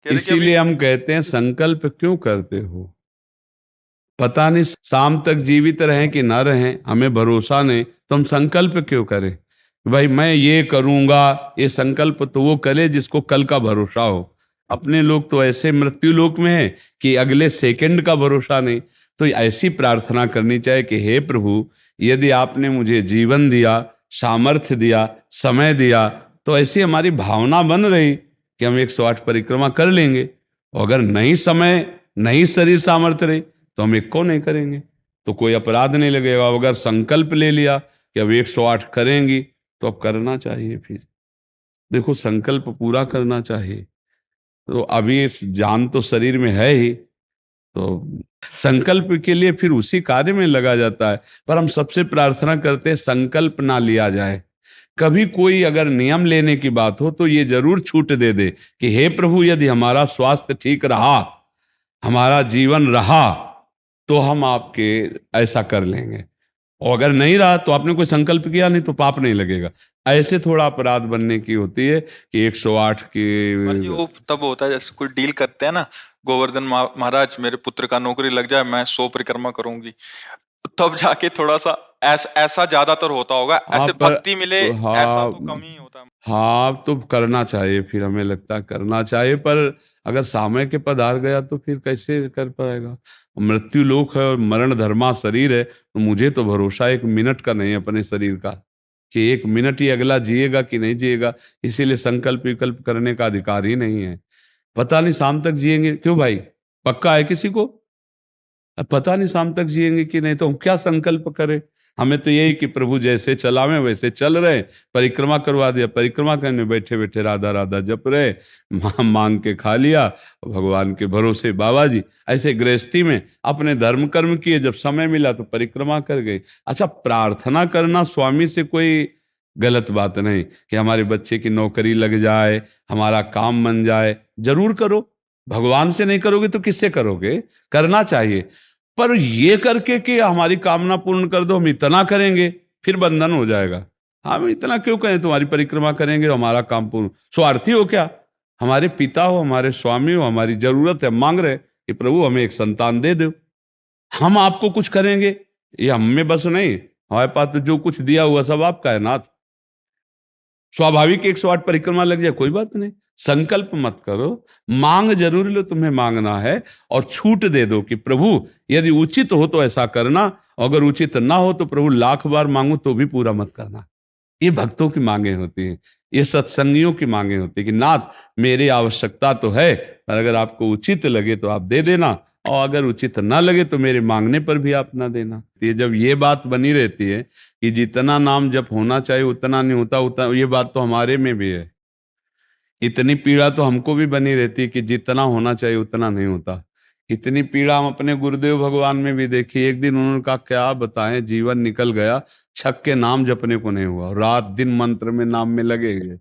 कह रहे कि अभी इसीलिए हम कहते हैं संकल्प क्यों करते हो? पता नहीं शाम तक जीवित रहें कि ना रहें, हमें भरोसा नहीं, तो हम संकल्प क्यों करें? भाई मैं ये करूंगा, ये संकल्प तो वो करे जिसको कल का भरोसा हो। अपने लोग तो ऐसे मृत्यु लोक में है कि अगले सेकंड का भरोसा नहीं। तो ऐसी प्रार्थना करनी चाहिए कि हे प्रभु, यदि आपने मुझे जीवन दिया, सामर्थ्य दिया, समय दिया, तो ऐसी हमारी भावना बन रही कि हम 108 परिक्रमा कर लेंगे। और अगर नहीं समय, नहीं शरीर सामर्थ्य रही, तो हम एक को नहीं करेंगे, तो कोई अपराध नहीं लगेगा। अगर संकल्प ले लिया कि अब 108 करेंगी, तो अब करना चाहिए। फिर देखो, संकल्प पूरा करना चाहिए। तो अभी इस जान तो शरीर में है ही, तो संकल्प के लिए फिर उसी कार्य में लगा जाता है। पर हम सबसे प्रार्थना करते हैं संकल्प ना लिया जाए। कभी कोई अगर नियम लेने की बात हो तो ये जरूर छूट दे दे कि हे प्रभु, यदि हमारा स्वास्थ्य ठीक रहा, हमारा जीवन रहा, तो हम आपके ऐसा कर लेंगे। और अगर नहीं रहा तो आपने कोई संकल्प किया नहीं, तो पाप नहीं लगेगा। ऐसे थोड़ा अपराध बनने की होती है कि 108 की। कुमार जी वो तब होता है जैसे कोई डील करते हैं ना, गोवर्धन महाराज मेरे पुत्र का नौकरी लग जाए, मैं 100 परिक्रमा करूंगी, तब जाके थोड़ा सा ऐसा ज्यादातर होता होगा। ऐसे आप पर भक्ति मिले ऐसा हाँ, तो कम ही होता है। हाँ तो करना चाहिए, फिर हमें लगता है करना चाहिए। पर अगर समय के पधार गया तो फिर कैसे कर पाएगा? मृत्यु लोक है और मरण धर्मा शरीर है, तो मुझे तो भरोसा 1 मिनट का नहीं है अपने शरीर का कि 1 मिनट ही अगला जिएगा कि नहीं जिएगा। इसीलिए संकल्प विकल्प करने का अधिकार ही नहीं है। पता नहीं शाम तक जिएंगे क्यों भाई? पक्का है किसी को? अब पता नहीं शाम तक जिएंगे कि नहीं, तो हम क्या संकल्प करें? हमें तो यही कि प्रभु जैसे चलावे वैसे चल रहे। परिक्रमा करवा दिया, परिक्रमा करने बैठे बैठे राधा राधा जप रहे, मांग के खा लिया, भगवान के भरोसे बाबा जी। ऐसे गृहस्थी में अपने धर्म कर्म किए, जब समय मिला तो परिक्रमा कर गए। अच्छा, प्रार्थना करना स्वामी से कोई गलत बात नहीं कि हमारे बच्चे की नौकरी लग जाए, हमारा काम बन जाए, जरूर करो। भगवान से नहीं करोगे तो किससे करोगे? करना चाहिए। पर ये करके कि हमारी कामना पूर्ण कर दो, हम इतना करेंगे, फिर बंधन हो जाएगा। हम इतना क्यों करें? तुम्हारी परिक्रमा करेंगे तो हमारा काम पूर्ण। स्वार्थी हो क्या? हमारे पिता हो, हमारे स्वामी हो, हमारी जरूरत है, मांग रहे कि प्रभु हमें एक संतान दे दो, हम आपको कुछ करेंगे। ये हम में बस नहीं, हमारे पास तो जो कुछ दिया हुआ सब आपका है नाथ। स्वाभाविक 108 परिक्रमा लग जाए, कोई बात नहीं। संकल्प मत करो, मांग जरूर लो, तुम्हें मांगना है। और छूट दे दो कि प्रभु यदि उचित हो तो ऐसा करना, अगर उचित ना हो तो प्रभु लाख बार मांगो तो भी पूरा मत करना। ये भक्तों की मांगे होती हैं, ये सत्संगियों की मांगे होती है कि नाथ मेरी आवश्यकता तो है, पर अगर आपको उचित लगे तो आप दे देना, और अगर उचित ना लगे तो मेरे मांगने पर भी आप ना देना। ये जब ये बात बनी रहती है कि जितना नाम जप होना चाहिए उतना नहीं होता, उतना, ये बात तो हमारे में भी है। इतनी पीड़ा तो हमको भी बनी रहती है कि जितना होना चाहिए उतना नहीं होता। इतनी पीड़ा हम अपने गुरुदेव भगवान में भी देखी। एक दिन उन्होंने कहा क्या बताएं, जीवन निकल गया, छक के नाम जपने को नहीं हुआ, रात दिन मंत्र में नाम में लगे गए,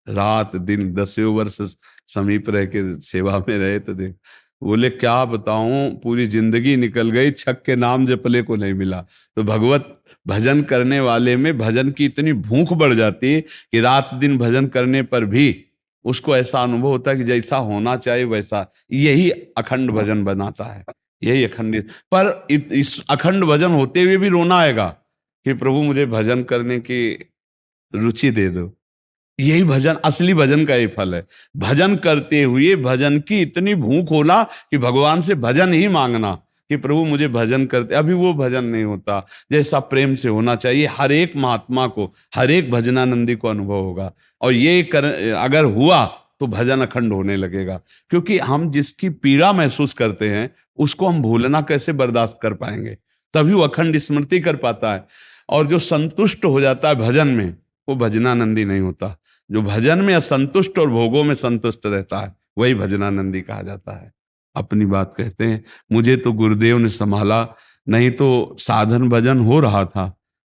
रात दिन 10 वर्ष समीप रह के सेवा में रहे। तो देख, बोले क्या बताऊं, पूरी जिंदगी निकल गई, छक के नाम जपले को नहीं मिला। तो भगवत भजन करने वाले में भजन की इतनी भूख बढ़ जाती है कि रात दिन भजन करने पर भी उसको ऐसा अनुभव होता है कि जैसा होना चाहिए वैसा। यही अखंड भजन बनाता है, यही अखंड। पर इस अखंड भजन होते हुए भी रोना आएगा कि प्रभु मुझे भजन करने की रुचि दे दो। यही भजन, असली भजन का ही फल है। भजन करते हुए भजन की इतनी भूख होना कि भगवान से भजन ही मांगना कि प्रभु मुझे भजन करते। अभी वो भजन नहीं होता जैसा प्रेम से होना चाहिए। हर एक महात्मा को, हर एक भजनानंदी को अनुभव होगा। और ये अगर हुआ तो भजन अखंड होने लगेगा। क्योंकि हम जिसकी पीड़ा महसूस करते हैं उसको हम भूलना कैसे बर्दाश्त कर पाएंगे? तभी वो अखंड स्मृति कर पाता है। और जो संतुष्ट हो जाता है भजन में, वो भजनानंदी नहीं होता। जो भजन में असंतुष्ट और भोगों में संतुष्ट रहता है वही भजनानंदी कहा जाता है। अपनी बात कहते हैं, मुझे तो गुरुदेव ने संभाला, नहीं तो साधन भजन हो रहा था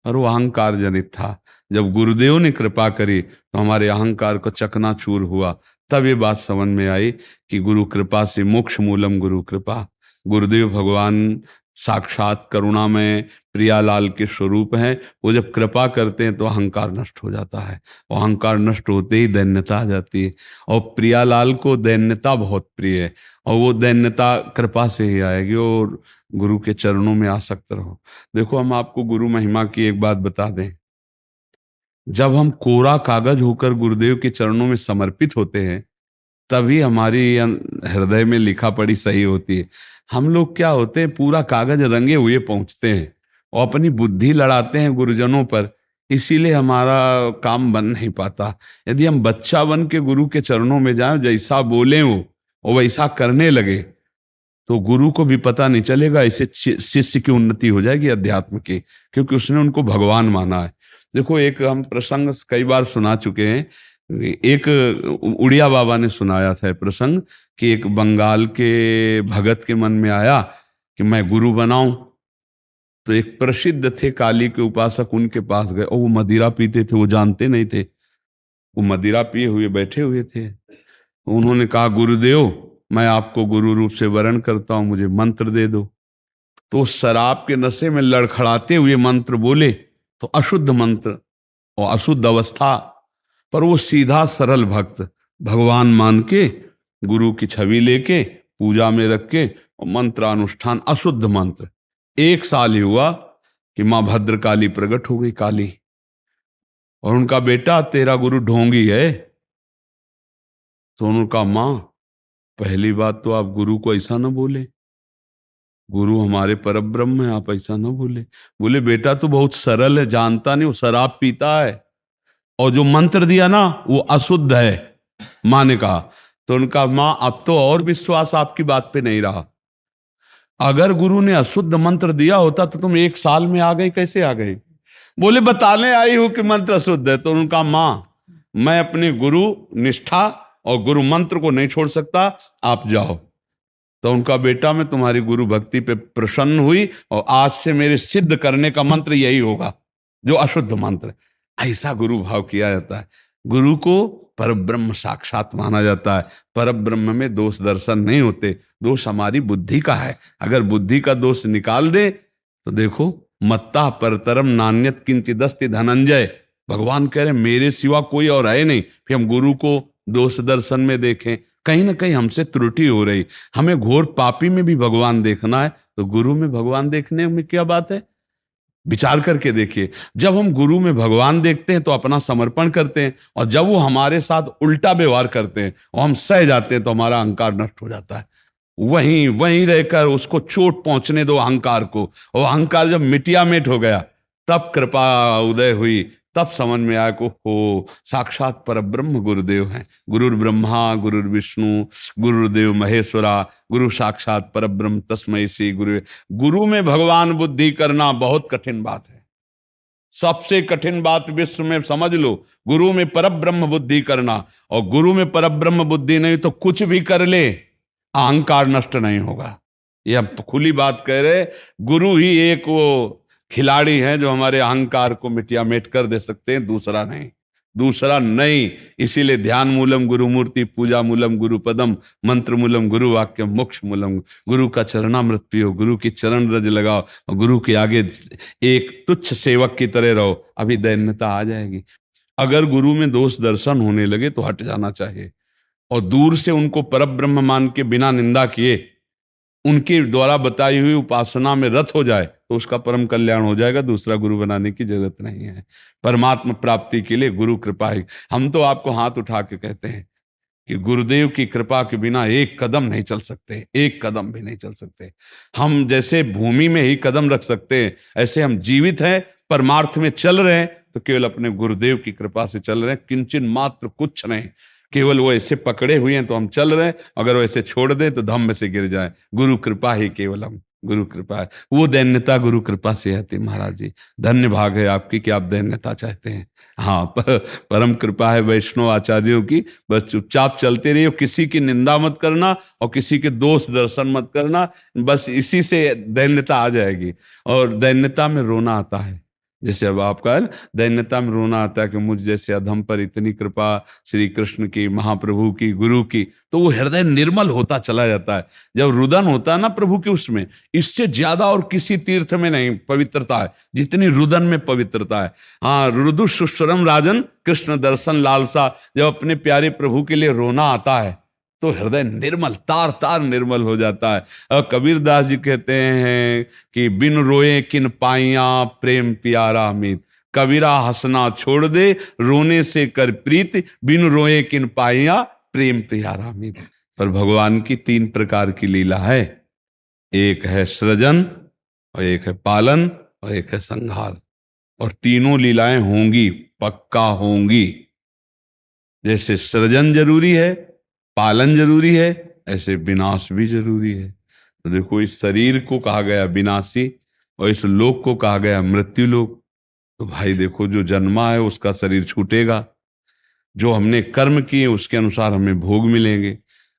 और वो अहंकार जनित था। जब गुरुदेव ने कृपा करी तो हमारे अहंकार को चकनाचूर हुआ। तब ये बात समझ में आई कि गुरु कृपा से मोक्ष मूलम गुरु कृपा। गुरुदेव भगवान साक्षात करुणामय प्रियालाल के स्वरूप हैं। वो जब कृपा करते हैं तो अहंकार नष्ट हो जाता है, और अहंकार नष्ट होते ही दैन्यता आ जाती है। और प्रियालाल को दैन्यता बहुत प्रिय है, और वो दैन्यता कृपा से ही आएगी। और गुरु के चरणों में आसक्त रहो। देखो, हम आपको गुरु महिमा की एक बात बता दें। जब हम कोरा कागज होकर गुरुदेव के चरणों में समर्पित होते हैं, तभी हमारी हृदय में लिखा पढ़ी सही होती है। हम लोग क्या होते हैं, पूरा कागज रंगे हुए पहुंचते हैं और अपनी बुद्धि लड़ाते हैं गुरुजनों पर, इसीलिए हमारा काम बन नहीं पाता। यदि हम बच्चा बन के गुरु के चरणों में जाएं, जैसा बोले वो और वैसा करने लगे, तो गुरु को भी पता नहीं चलेगा। ऐसे शिष्य की उन्नति हो जाएगी अध्यात्म की, क्योंकि उसने उनको भगवान माना है। देखो, एक हम प्रसंग कई बार सुना चुके हैं। एक उड़िया बाबा ने सुनाया था प्रसंग कि एक बंगाल के भगत के मन में आया कि मैं गुरु बनाऊं। तो एक प्रसिद्ध थे काली के उपासक, उनके पास गए, और वो मदिरा पीते थे, वो जानते नहीं थे। वो मदिरा पिए हुए बैठे हुए थे। उन्होंने कहा, गुरुदेव, मैं आपको गुरु रूप से वरण करता हूं, मुझे मंत्र दे दो। तो शराब के नशे में लड़खड़ाते हुए मंत्र बोले, तो अशुद्ध मंत्र और अशुद्ध अवस्था, पर वो सीधा सरल भक्त भगवान मान के गुरु की छवि लेके पूजा में रख के और मंत्रानुष्ठान, अशुद्ध मंत्र। 1 साल ही हुआ कि माँ भद्रकाली प्रकट हो गई, काली, और उनका बेटा, तेरा गुरु ढोंगी है। तो उन्होंने कहा, माँ, पहली बात तो आप गुरु को ऐसा ना बोले, गुरु हमारे परब्रह्म है, आप ऐसा ना बोले। बोले, बेटा तू बहुत सरल है, जानता नहीं, वो शराब पीता है, और जो मंत्र दिया ना वो अशुद्ध है। माँ ने कहा। तो उनका, माँ, अब तो और विश्वास आपकी बात पे नहीं रहा। अगर गुरु ने अशुद्ध मंत्र दिया होता तो तुम 1 साल में आ गई, कैसे आ गई? बोले, बताने आई हूं कि मंत्र अशुद्ध है। तो उनका, माँ, मैं अपने गुरु निष्ठा और गुरु मंत्र को नहीं छोड़ सकता, आप जाओ। तो उनका बेटा, मैं तुम्हारी गुरु भक्ति पे प्रसन्न हुई, और आज से मेरे सिद्ध करने का मंत्र यही होगा, जो अशुद्ध मंत्र। ऐसा गुरु भाव किया जाता है। गुरु को परब्रह्म साक्षात माना जाता है। परब्रह्म में दोष दर्शन नहीं होते, दोष हमारी बुद्धि का है। अगर बुद्धि का दोष निकाल दे तो देखो, मत्ता परतरम नान्यत किंचिदस्ति धनंजय, भगवान कह रहे मेरे सिवा कोई और है नहीं। फिर हम गुरु को दोष दर्शन में देखें, कहीं ना कहीं हमसे त्रुटि हो रही। हमें घोर पापी में भी भगवान देखना है, तो गुरु में भगवान देखने में क्या बात है? विचार करके देखिए। जब हम गुरु में भगवान देखते हैं तो अपना समर्पण करते हैं, और जब वो हमारे साथ उल्टा व्यवहार करते हैं और हम सह जाते हैं, तो हमारा अहंकार नष्ट हो जाता है। वहीं वहीं रहकर उसको चोट पहुंचने दो अहंकार को, और अहंकार जब मिटिया मिट हो गया, तब कृपा उदय हुई, तब समझ में आया को हो साक्षात परब्रह्म गुरुदेव हैं। गुरुर ब्रह्मा गुरुर विष्णु गुरुदेव महेश्वरा, गुरु साक्षात परब्रह्म तस्मै श्री गुरु। गुरु में भगवान बुद्धि करना बहुत कठिन बात है, सबसे कठिन बात विश्व में, समझ लो। गुरु में परब्रह्म बुद्धि करना, और गुरु में परब्रह्म बुद्धि नहीं तो कुछ भी कर ले, अहंकार नष्ट नहीं होगा। यह खुली बात कह रहे। गुरु ही एक वो खिलाड़ी हैं जो हमारे अहंकार को मिटिया मेट कर दे सकते हैं, दूसरा नहीं, दूसरा नहीं। इसीलिए ध्यान मूलम गुरु मूर्ति, पूजा मूलम गुरु पदम, मंत्र मूलम गुरु वाक्य, मोक्ष मूलम। गुरु का चरणामृत पियो, गुरु की चरण रज लगाओ, और गुरु के आगे एक तुच्छ सेवक की तरह रहो, अभी दैन्यता आ जाएगी। अगर गुरु में दोष दर्शन होने लगे तो हट जाना चाहिए, और दूर से उनको परब्रह्म मान के बिना निंदा किए उनके द्वारा बताई हुई उपासना में रत हो जाए तो उसका परम कल्याण हो जाएगा। दूसरा गुरु बनाने की जरूरत नहीं है। परमात्मा प्राप्ति के लिए गुरु कृपा ही। हम तो आपको हाथ उठा के कहते हैं कि गुरुदेव की कृपा के बिना एक कदम नहीं चल सकते, एक कदम भी नहीं चल सकते। हम जैसे भूमि में ही कदम रख सकते हैं, ऐसे हम जीवित हैं, परमार्थ में चल रहे हैं, तो केवल अपने गुरुदेव की कृपा से चल रहे हैं, किंचन मात्र कुछ नहीं। केवल वो ऐसे पकड़े हुए हैं तो हम चल रहे हैं, अगर वो ऐसे छोड़ दें तो धम्म से गिर जाए। गुरु कृपा ही केवलम, गुरु कृपा है। वो दैन्यता गुरु कृपा से आती। महाराज जी, धन्य भाग है आपकी कि आप दैन्यता चाहते हैं। हाँ, परम कृपा है वैष्णव आचार्यों की। बस चुपचाप चलते रहिए, किसी की निंदा मत करना और किसी के दोष दर्शन मत करना, बस इसी से दैन्यता आ जाएगी। और दैन्यता में रोना आता है, जैसे अब आपका है ना, दैन्यता में रोना आता है कि मुझ जैसे अधम पर इतनी कृपा, श्री कृष्ण की, महाप्रभु की, गुरु की, तो वो हृदय निर्मल होता चला जाता है। जब रुदन होता है ना प्रभु के, उसमें इससे ज्यादा और किसी तीर्थ में नहीं पवित्रता है जितनी रुदन में पवित्रता है। हाँ, रुदु सुश्रम राजन कृष्ण दर्शन लालसा, जब अपने प्यारे प्रभु के लिए रोना आता है तो हृदय निर्मल, तार तार निर्मल हो जाता है। और कबीर दास जी कहते हैं कि बिन रोए किन पाइया प्रेम प्यारा मीत, कबीरा हंसना छोड़ दे रोने से कर प्रीत, बिन रोए किन पाइया प्रेम प्यारा मीत। पर भगवान की 3 प्रकार की लीला है, एक है सृजन और एक है पालन और एक है संहार, और तीनों लीलाएं होंगी, पक्का होंगी। जैसे सृजन जरूरी है, पालन जरूरी है, ऐसे विनाश भी जरूरी है। तो देखो, इस शरीर को कहा गया विनाशी और इस लोक को कहा गया मृत्यु लोक। तो भाई देखो, जो जन्मा है उसका शरीर छूटेगा, जो हमने कर्म किए उसके अनुसार हमें भोग मिलेंगे।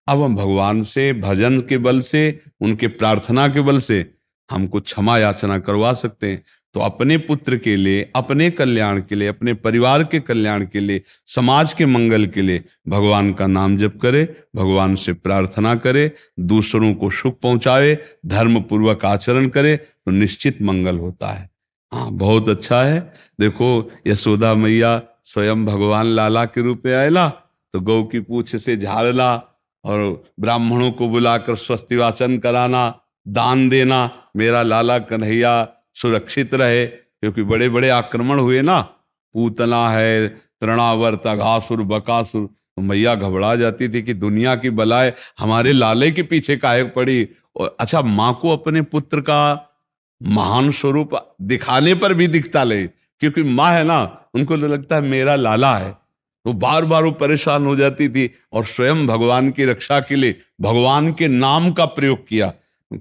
अब हम भगवान से भजन के बल से, उनके प्रार्थना के बल से हमको क्षमा याचना करवा सकते हैं। तो अपने पुत्र के लिए, अपने कल्याण के लिए, अपने परिवार के कल्याण के लिए, समाज के मंगल के लिए भगवान का नाम जप करे, भगवान से प्रार्थना करे, दूसरों को सुख पहुंचावे, धर्म पूर्वक आचरण करे, तो निश्चित मंगल होता है। हाँ, बहुत अच्छा है। देखो, यशोदा मैया स्वयं भगवान लाला के रूप में आयला, तो गौ की पूंछ से झाड़ना और ब्राह्मणों को बुलाकर स्वस्ति वाचन कराना, दान देना, मेरा लाला कन्हैया सुरक्षित रहे। क्योंकि बड़े बड़े आक्रमण हुए ना, पूतना है, तृणावर्त, अघासुर, बकासुर, तो मैया घबरा जाती थी कि दुनिया की बलाएं हमारे लाले के पीछे काहे पड़ी। और अच्छा, माँ को अपने पुत्र का महान स्वरूप दिखाने पर भी दिखता ले, क्योंकि माँ है ना, उनको तो लगता है मेरा लाला है, तो बार बार वो परेशान हो जाती थी। और स्वयं भगवान की रक्षा के लिए भगवान के नाम का प्रयोग किया,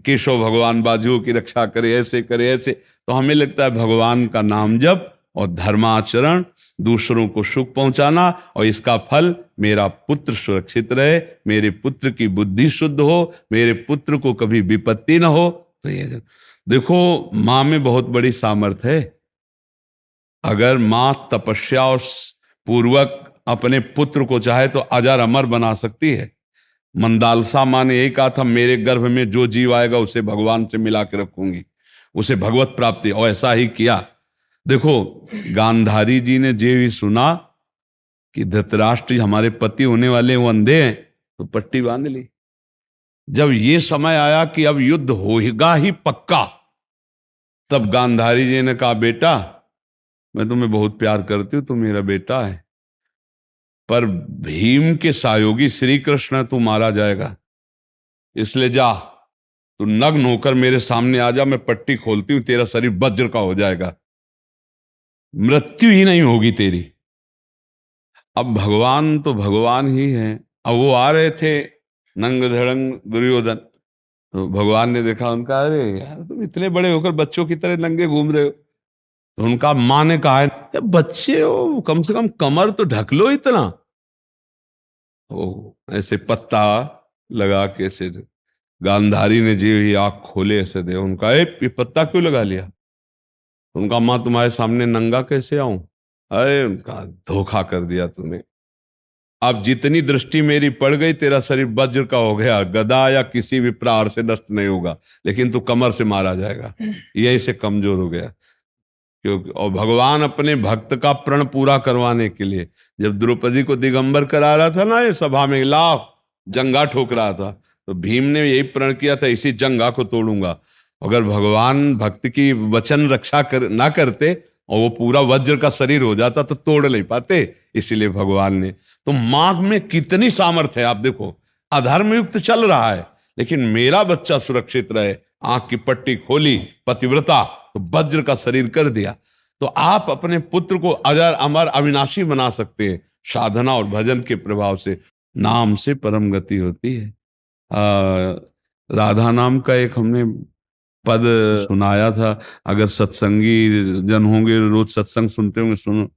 केशव भगवान बाजुओं की रक्षा करे, ऐसे करे, ऐसे। तो हमें लगता है भगवान का नाम जप और धर्माचरण, दूसरों को सुख पहुंचाना, और इसका फल मेरा पुत्र सुरक्षित रहे, मेरे पुत्र की बुद्धि शुद्ध हो, मेरे पुत्र को कभी विपत्ति ना हो। तो ये देखो, माँ में बहुत बड़ी सामर्थ्य है। अगर माँ तपस्या और पूर्वक अपने पुत्र को चाहे तो अजर अमर बना सकती है। मंदालसा माँ ने यही कहा था, मेरे गर्भ में जो जीव आएगा उसे भगवान से मिला के रखूंगी, उसे भगवत प्राप्ति, और ऐसा ही किया। देखो, गांधारी जी ने जे भी सुना कि धृतराष्ट्र हमारे पति होने वाले वो अंधे हैं, तो पट्टी बांध ली। जब ये समय आया कि अब युद्ध होगा ही पक्का, तब गांधारी जी ने कहा, बेटा मैं तुम्हें बहुत प्यार करती हूँ, तू मेरा बेटा है, पर भीम के सहयोगी श्री कृष्ण तू मारा जाएगा, इसलिए जा, तू नग्न होकर मेरे सामने आ जा, मैं पट्टी खोलती हूं, तेरा शरीर वज्र का हो जाएगा, मृत्यु ही नहीं होगी तेरी। अब भगवान तो भगवान ही है। अब वो आ रहे थे नंग धड़ंग दुर्योधन, तो भगवान ने देखा उनका, अरे यार तुम इतने बड़े होकर बच्चों की तरह नंगे घूम रहे हो। तो उनका माँ ने कहा है, बच्चे हो, कम से कम कमर तो ढक लो इतना। ओ ऐसे पत्ता लगा के ऐसे, गांधारी ने जी ही आंख खोले ऐसे दे, उनका ये पत्ता क्यों लगा लिया? उनका, माँ तुम्हारे सामने नंगा कैसे आऊं? अरे उनका, धोखा कर दिया तूने। अब जितनी दृष्टि मेरी पड़ गई, तेरा शरीर वज्र का हो गया, गदा या किसी भी प्रहार से नष्ट नहीं होगा, लेकिन तू कमर से मारा जाएगा। यही से कमजोर हो गया। क्योंकि और भगवान अपने भक्त का प्रण पूरा करवाने के लिए, जब द्रौपदी को दिगंबर करा रहा था ना, ये सभा में लाभ जंगा ठोक रहा था, तो भीम ने यही प्रण किया था, इसी जंगा को तोड़ूंगा। अगर भगवान भक्त की वचन रक्षा ना करते और वो पूरा वज्र का शरीर हो जाता तो तोड़ नहीं पाते। इसीलिए भगवान ने, तो माँ में कितनी सामर्थ्य है। आप देखो, अधर्म युक्त चल रहा है, लेकिन मेरा बच्चा सुरक्षित रहे, आंख की पट्टी खोली, पतिव्रता, तो वज्र का शरीर कर दिया। तो आप अपने पुत्र को अजर अमर अविनाशी बना सकते हैं, साधना और भजन के प्रभाव से। नाम से परम गति होती है। राधा नाम का एक हमने पद सुनाया था, अगर सत्संगी जन होंगे, रोज सत्संग सुनते होंगे, सुनो,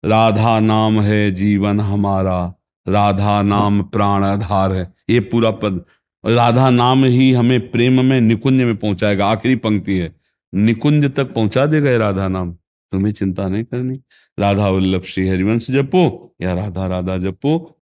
राधा नाम है जीवन हमारा, राधा नाम प्राण आधार है। ये पूरा पद, राधा नाम ही हमें प्रेम में निकुंज में पहुंचाएगा। आखिरी पंक्ति है, निकुंज तक पहुंचा देगा ये राधा नाम। तुम्हें चिंता नहीं करनी। राधा वल्लभ श्री हरिवंश जपो या राधा राधा जपो,